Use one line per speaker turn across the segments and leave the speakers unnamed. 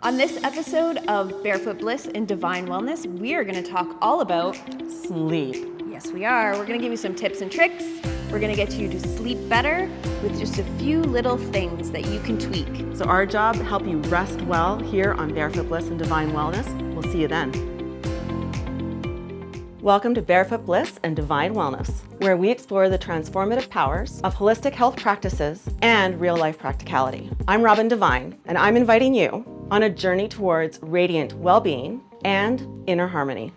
On this episode of Barefoot Bliss and Divine Wellness, we are going to talk all about
sleep.
Yes, we are. We're going to give you some tips and tricks. We're going to get you to sleep better with just a few little things that you can tweak.
So our job, help you rest well here on Barefoot Bliss and Divine Wellness. We'll see you then. Welcome to Barefoot Bliss and Divine Wellness, where we explore the transformative powers of holistic health practices and real-life practicality. I'm Robin Divine, and I'm inviting you on a journey towards radiant well-being and inner harmony.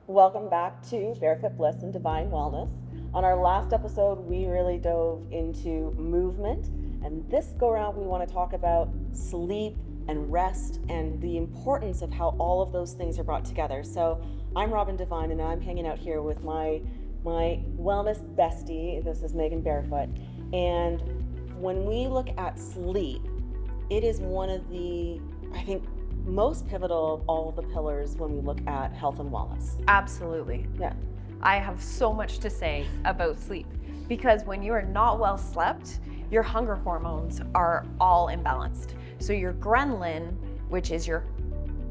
Welcome back to Barefoot Bliss and Divine Wellness. On our last episode, we really dove into movement, and this go around we want to talk about sleep and rest and the importance of how all of those things are brought together. So I'm Robin Divine, and I'm hanging out here with my wellness bestie. This is Megan Barefoot, and when we look at sleep, it is one of the, I think, most pivotal of all the pillars when we look at health and wellness.
Absolutely.
Yeah.
I have so much to say about sleep because when you are not well slept, your hunger hormones are all imbalanced. So your ghrelin, which is your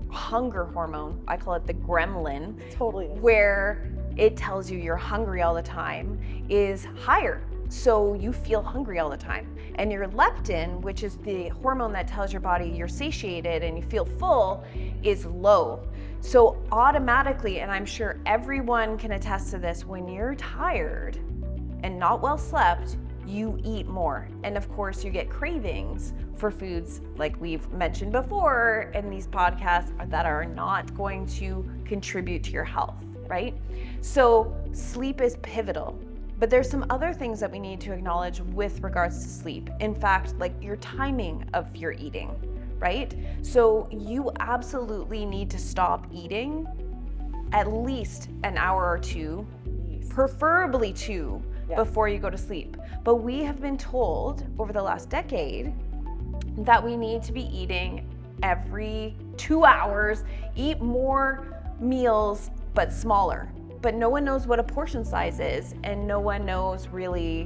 hunger hormone, I call it the gremlin,
Totally.
where it tells you you're hungry all the time, is higher. So you feel hungry all the time. And your leptin, which is the hormone that tells your body you're satiated and you feel full, is low. So automatically, and I'm sure everyone can attest to this, when you're tired and not well slept, you eat more. And of course, you get cravings for foods like we've mentioned before in these podcasts that are not going to contribute to your health, right? So sleep is pivotal. But there's some other things that we need to acknowledge with regards to sleep. In fact, like your timing of your eating, right? So you absolutely need to stop eating at least an hour or two, preferably two, before you go to sleep. But we have been told over the last decade that we need to be eating every 2 hours, eat more meals, but smaller. But no one knows what a portion size is, and no one knows really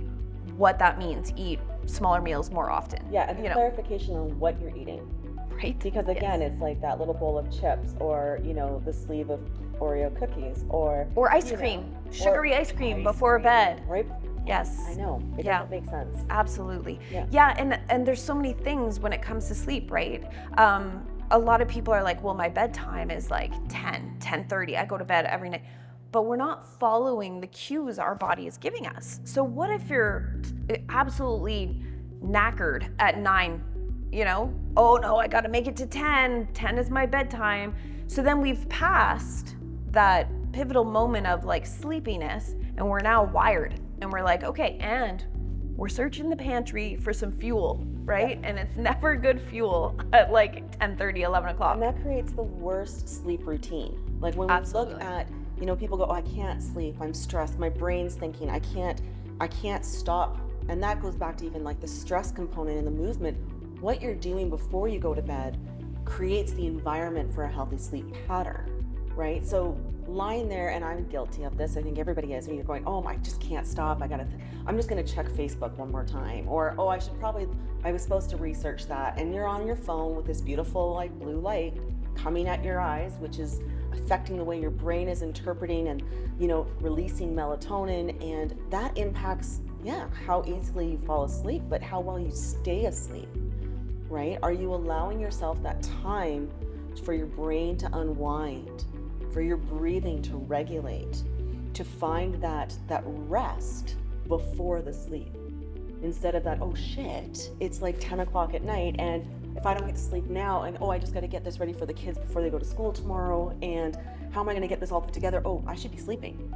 what that means. Eat smaller meals more often.
Yeah, and clarification on what you're eating.
Right.
Because again, it's like that little bowl of chips, or the sleeve of Oreo cookies, or
ice cream, sugary ice cream before bed.
Right?
Yes.
I know. It doesn't make sense.
Absolutely. Yeah, and there's so many things when it comes to sleep, right? A lot of people are like, well, my bedtime is like 10:30. I go to bed every night. But we're not following the cues our body is giving us. So what if you're absolutely knackered at 9? Oh no, I gotta make it to 10. 10 is my bedtime. So then we've passed that pivotal moment of like sleepiness, and we're now wired. And we're like, okay, and we're searching the pantry for some fuel, right? And it's never good fuel at like 10:30, 11 o'clock.
And that creates the worst sleep routine. Like when we look at, people go, oh, I can't sleep, I'm stressed, my brain's thinking, I can't stop. And that goes back to even like the stress component in the movement. What you're doing before you go to bed creates the environment for a healthy sleep pattern, right? So lying there, and I'm guilty of this, I think everybody is, when you're going, oh, I just can't stop, I'm just gonna check Facebook one more time, or oh, I was supposed to research that, and you're on your phone with this beautiful like blue light coming at your eyes, which is affecting the way your brain is interpreting and releasing melatonin, and that impacts how easily you fall asleep, but how well you stay asleep, right? Are you allowing yourself that time for your brain to unwind, for your breathing to regulate, to find that rest before the sleep, instead of that, oh shit, it's like 10 o'clock at night, and if I don't get to sleep now, and I just got to get this ready for the kids before they go to school tomorrow, and how am I going to get this all put together? Oh, I should be sleeping.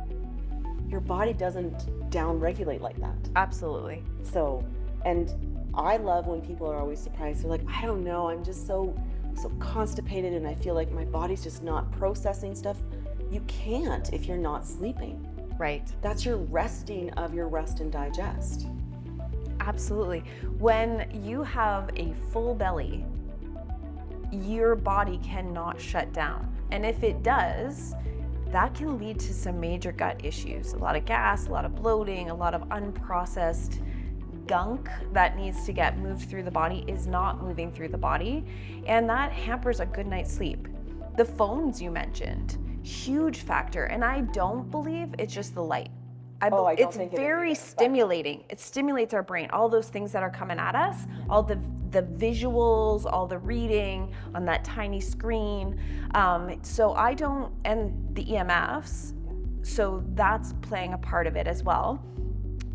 Your body doesn't down-regulate like that.
Absolutely.
So, and I love when people are always surprised. They're like, I don't know, I'm just so constipated, and I feel like my body's just not processing stuff. You can't if you're not sleeping.
Right.
That's your resting of your rest and digest.
Absolutely. When you have a full belly, your body cannot shut down. And if it does, that can lead to some major gut issues. A lot of gas, a lot of bloating, a lot of unprocessed gunk that needs to get moved through the body is not moving through the body, and that hampers a good night's sleep. The phones you mentioned, huge factor, and I don't believe it's just the light. It's very stimulating. It stimulates our brain. All those things that are coming at us, all the visuals, all the reading on that tiny screen. So I don't, and the EMFs, so that's playing a part of it as well.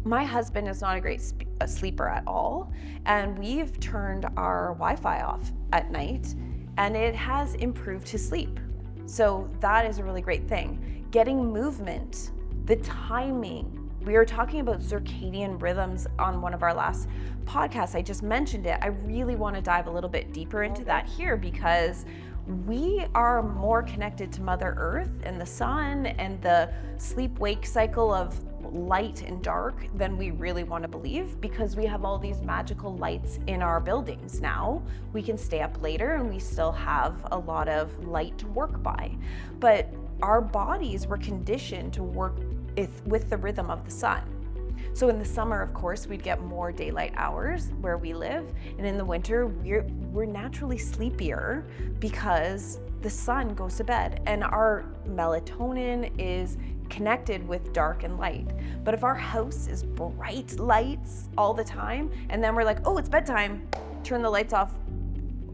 My husband is not a great sleeper at all, and we've turned our Wi-Fi off at night, and it has improved his sleep. So that is a really great thing. Getting movement, the timing. We were talking about circadian rhythms on one of our last podcasts. I just mentioned it. I really want to dive a little bit deeper into that here, because we are more connected to Mother Earth and the sun and the sleep-wake cycle of light and dark than we really want to believe, because we have all these magical lights in our buildings now. We can stay up later and we still have a lot of light to work by. But our bodies were conditioned to work with the rhythm of the sun. So in the summer, of course, we'd get more daylight hours where we live. And in the winter, we're naturally sleepier because the sun goes to bed and our melatonin is connected with dark and light. But if our house is bright lights all the time, and then we're like, oh, it's bedtime, turn the lights off,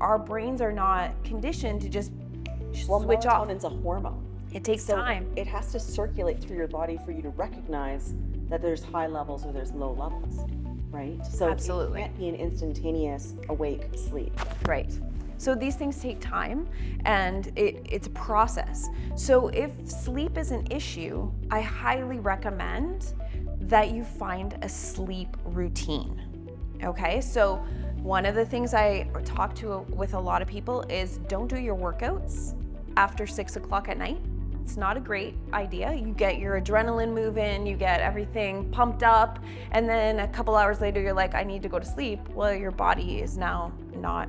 our brains are not conditioned to just switch off.
Melatonin's a hormone.
It takes time.
It has to circulate through your body for you to recognize that there's high levels or there's low levels, right? So
absolutely.
It can't be an instantaneous awake sleep.
Right. So these things take time, and it's a process. So if sleep is an issue, I highly recommend that you find a sleep routine. Okay, so one of the things I talk with a lot of people is don't do your workouts after 6 o'clock at night. It's not a great idea. You get your adrenaline moving, you get everything pumped up, and then a couple hours later you're like, I need to go to sleep. Well, your body is now not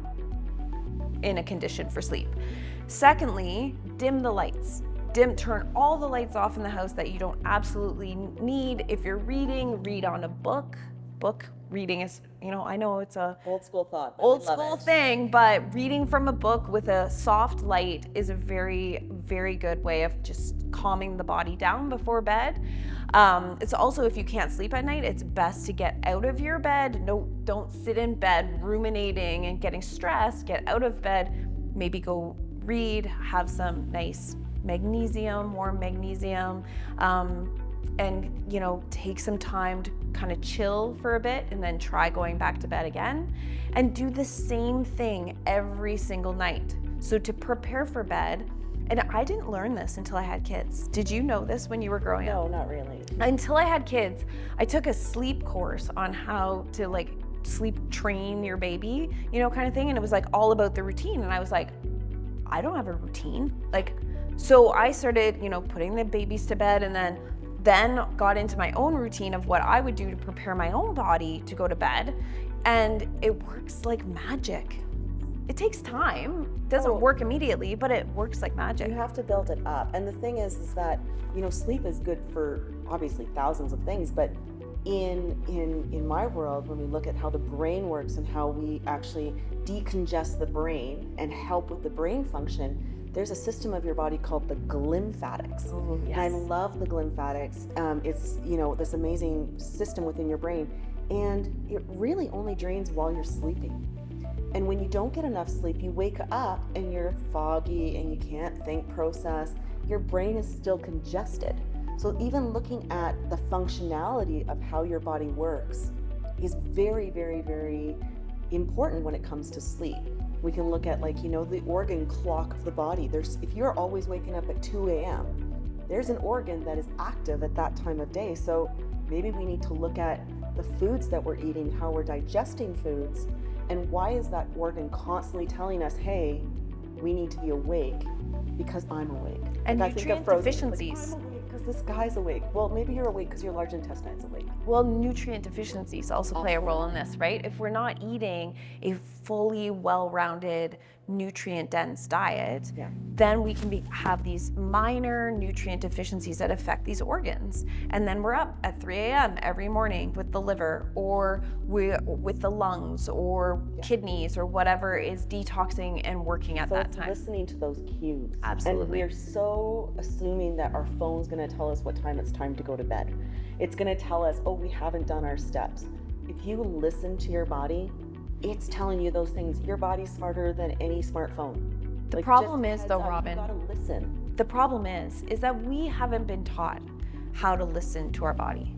in a condition for sleep. Secondly, dim the lights. Turn all the lights off in the house that you don't absolutely need. If you're reading, read on a book. Book reading is, I know it's a
old school thought,
old school thing, but reading from a book with a soft light is a very, very good way of just calming the body down before bed. It's also, if you can't sleep at night, it's best to get out of your bed. No, don't sit in bed ruminating and getting stressed. Get out of bed, maybe go read, have some nice magnesium, warm magnesium, and take some time to kind of chill for a bit and then try going back to bed again, and do the same thing every single night. So to prepare for bed, and I didn't learn this until I had kids. Did you know this when you were growing up?
No, not really.
Until I had kids, I took a sleep course on how to sleep train your baby, kind of thing. And it was all about the routine. And I was like, I don't have a routine. So I started, putting the babies to bed, and then got into my own routine of what I would do to prepare my own body to go to bed. And it works like magic. It takes time. It doesn't work immediately, but it works like magic.
You have to build it up. And the thing is that, sleep is good for obviously thousands of things, but in my world, when we look at how the brain works and how we actually decongest the brain and help with the brain function, there's a system of your body called the glymphatics.
Oh, yes.
And I love the glymphatics. It's, this amazing system within your brain, and it really only drains while you're sleeping. And when you don't get enough sleep, you wake up and you're foggy and you can't think, process. Your brain is still congested. So even looking at the functionality of how your body works is very, very, very important when it comes to sleep. We can look at the organ clock of the body. If you're always waking up at 2 a.m., there's an organ that is active at that time of day. So maybe we need to look at the foods that we're eating, how we're digesting foods, and why is that organ constantly telling us, hey, we need to be awake because I'm awake.
And nutrient deficiencies.
I'm awake because this guy's awake. Well, maybe you're awake because your large intestine's awake.
Well, nutrient deficiencies also play a role in this, right? If we're not eating a fully well-rounded, nutrient-dense diet, then we can have these minor nutrient deficiencies that affect these organs. And then we're up at 3 a.m. every morning with the liver, or with the lungs, or kidneys, or whatever is detoxing and working at that time.
Listening to those cues.
Absolutely.
And we're so assuming that our phone's going to tell us what time it's time to go to bed. It's going to tell us, oh, we haven't done our steps. If you listen to your body, it's telling you those things. Your body's smarter than any smartphone.
The problem is, though, Robin,
you gotta listen.
The problem is that we haven't been taught how to listen to our body,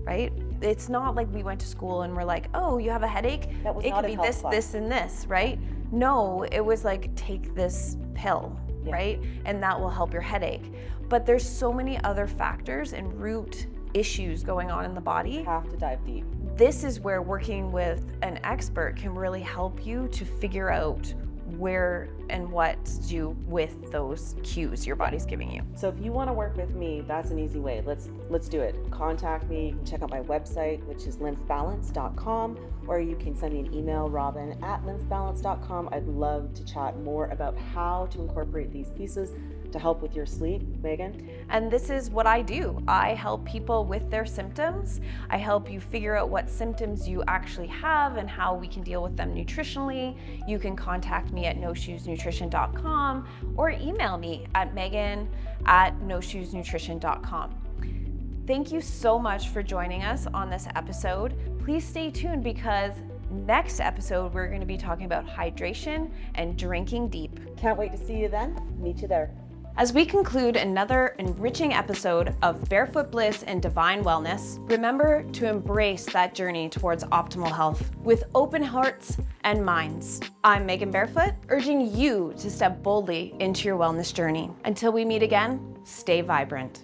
right? It's not like we went to school and we're like, oh, you have a headache? It could be this, this, and this, right? No, it was like, take this pill, right? And that will help your headache. But there's so many other factors and root issues going on in the body.
You have to dive deep.
This is where working with an expert can really help you to figure out where and what to do with those cues your body's giving you.
So if you want to work with me, that's an easy way. Let's do it. Contact me. You can check out my website, which is lymphbalance.com, or you can send me an email, robin@lymphbalance.com. I'd love to chat more about how to incorporate these pieces to help with your sleep. Megan?
And this is what I do. I help people with their symptoms. I help you figure out what symptoms you actually have and how we can deal with them nutritionally. You can contact me at noshoesnutrition.com or email me at megan@noshoesnutrition.com. Thank you so much for joining us on this episode. Please stay tuned, because next episode we're going to be talking about hydration and drinking deep.
Can't wait to see you then. Meet you there.
As we conclude another enriching episode of Barefoot Bliss and Divine Wellness, remember to embrace that journey towards optimal health with open hearts and minds. I'm Megan Barefoot, urging you to step boldly into your wellness journey. Until we meet again, stay vibrant.